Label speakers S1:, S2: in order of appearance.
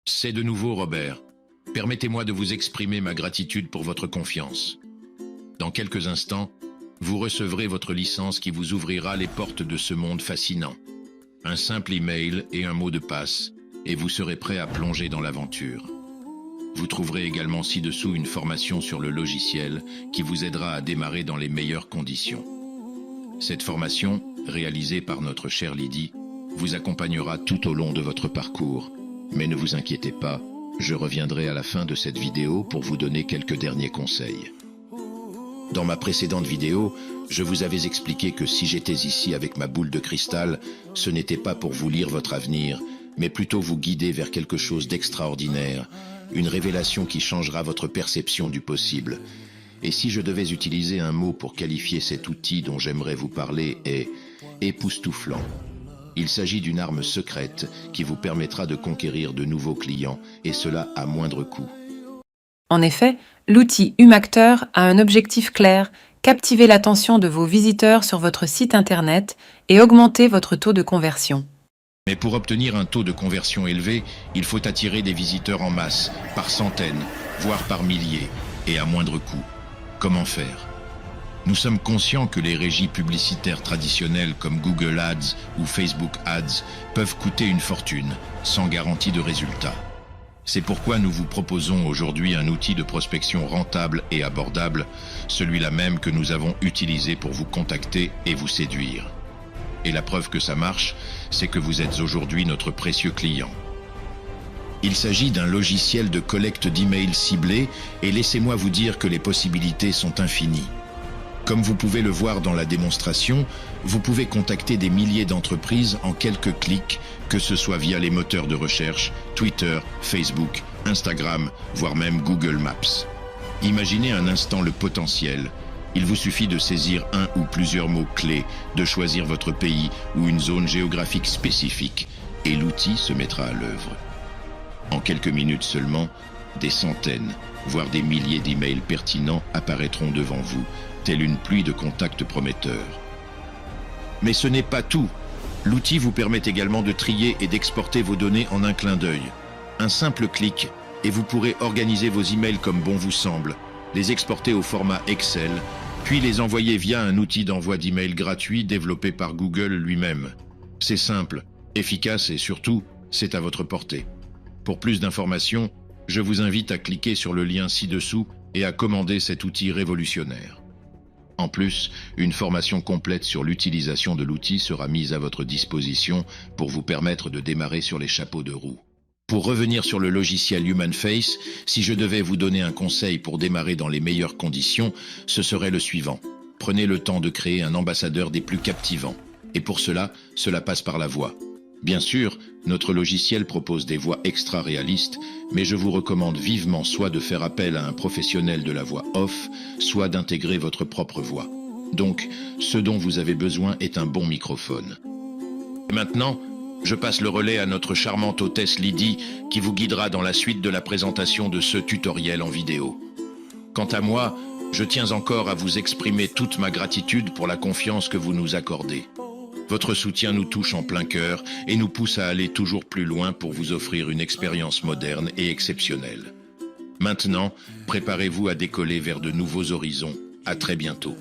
S1: C'est de nouveau Robert. Permettez-moi de vous exprimer ma gratitude pour votre confiance. Dans quelques instants, vous recevrez votre licence qui vous ouvrira les portes de ce monde fascinant. Un simple email et un mot de passe, et vous serez prêt à plonger dans l'aventure. Vous trouverez également ci-dessous une formation sur le logiciel qui vous aidera à démarrer dans les meilleures conditions. Cette formation, réalisée par notre chère Lydie, vous accompagnera tout au long de votre parcours. Mais ne vous inquiétez pas, je reviendrai à la fin de cette vidéo pour vous donner quelques derniers conseils. Dans ma précédente vidéo, je vous avais expliqué que si j'étais ici avec ma boule de cristal, ce n'était pas pour vous lire votre avenir, mais plutôt vous guider vers quelque chose d'extraordinaire, une révélation qui changera votre perception du possible. Et si je devais utiliser un mot pour qualifier cet outil dont j'aimerais vous parler, est époustouflant. Il s'agit d'une arme secrète qui vous permettra de conquérir de nouveaux clients, et cela à moindre coût.
S2: En effet, l'outil HumActeur a un objectif clair, captiver l'attention de vos visiteurs sur votre site internet et augmenter votre taux de conversion.
S1: Mais pour obtenir un taux de conversion élevé, il faut attirer des visiteurs en masse, par centaines, voire par milliers, et à moindre coût. Comment faire ? Nous sommes conscients que les régies publicitaires traditionnelles comme Google Ads ou Facebook Ads peuvent coûter une fortune, sans garantie de résultat. C'est pourquoi nous vous proposons aujourd'hui un outil de prospection rentable et abordable, celui-là même que nous avons utilisé pour vous contacter et vous séduire. Et la preuve que ça marche, c'est que vous êtes aujourd'hui notre précieux client. Il s'agit d'un logiciel de collecte d'emails ciblés et laissez-moi vous dire que les possibilités sont infinies. Comme vous pouvez le voir dans la démonstration, vous pouvez contacter des milliers d'entreprises en quelques clics, que ce soit via les moteurs de recherche, Twitter, Facebook, Instagram, voire même Google Maps. Imaginez un instant le potentiel. Il vous suffit de saisir un ou plusieurs mots-clés, de choisir votre pays ou une zone géographique spécifique, et l'outil se mettra à l'œuvre. En quelques minutes seulement, des centaines, voire des milliers d'emails pertinents apparaîtront devant vous, telle une pluie de contacts prometteurs. Mais ce n'est pas tout. L'outil vous permet également de trier et d'exporter vos données en un clin d'œil. Un simple clic, et vous pourrez organiser vos emails comme bon vous semble, les exporter au format Excel, puis les envoyer via un outil d'envoi d'emails gratuit développé par Google lui-même. C'est simple, efficace et surtout, c'est à votre portée. Pour plus d'informations, je vous invite à cliquer sur le lien ci-dessous et à commander cet outil révolutionnaire. En plus, une formation complète sur l'utilisation de l'outil sera mise à votre disposition pour vous permettre de démarrer sur les chapeaux de roue. Pour revenir sur le logiciel HumanFace, si je devais vous donner un conseil pour démarrer dans les meilleures conditions, ce serait le suivant. Prenez le temps de créer un ambassadeur des plus captivants. Et pour cela passe par la voix. Bien sûr, notre logiciel propose des voix extra réalistes, mais je vous recommande vivement soit de faire appel à un professionnel de la voix off, soit d'intégrer votre propre voix. Donc, ce dont vous avez besoin est un bon microphone. Et maintenant, je passe le relais à notre charmante hôtesse Lydie, qui vous guidera dans la suite de la présentation de ce tutoriel en vidéo. Quant à moi, je tiens encore à vous exprimer toute ma gratitude pour la confiance que vous nous accordez. Votre soutien nous touche en plein cœur et nous pousse à aller toujours plus loin pour vous offrir une expérience moderne et exceptionnelle. Maintenant, préparez-vous à décoller vers de nouveaux horizons. À très bientôt.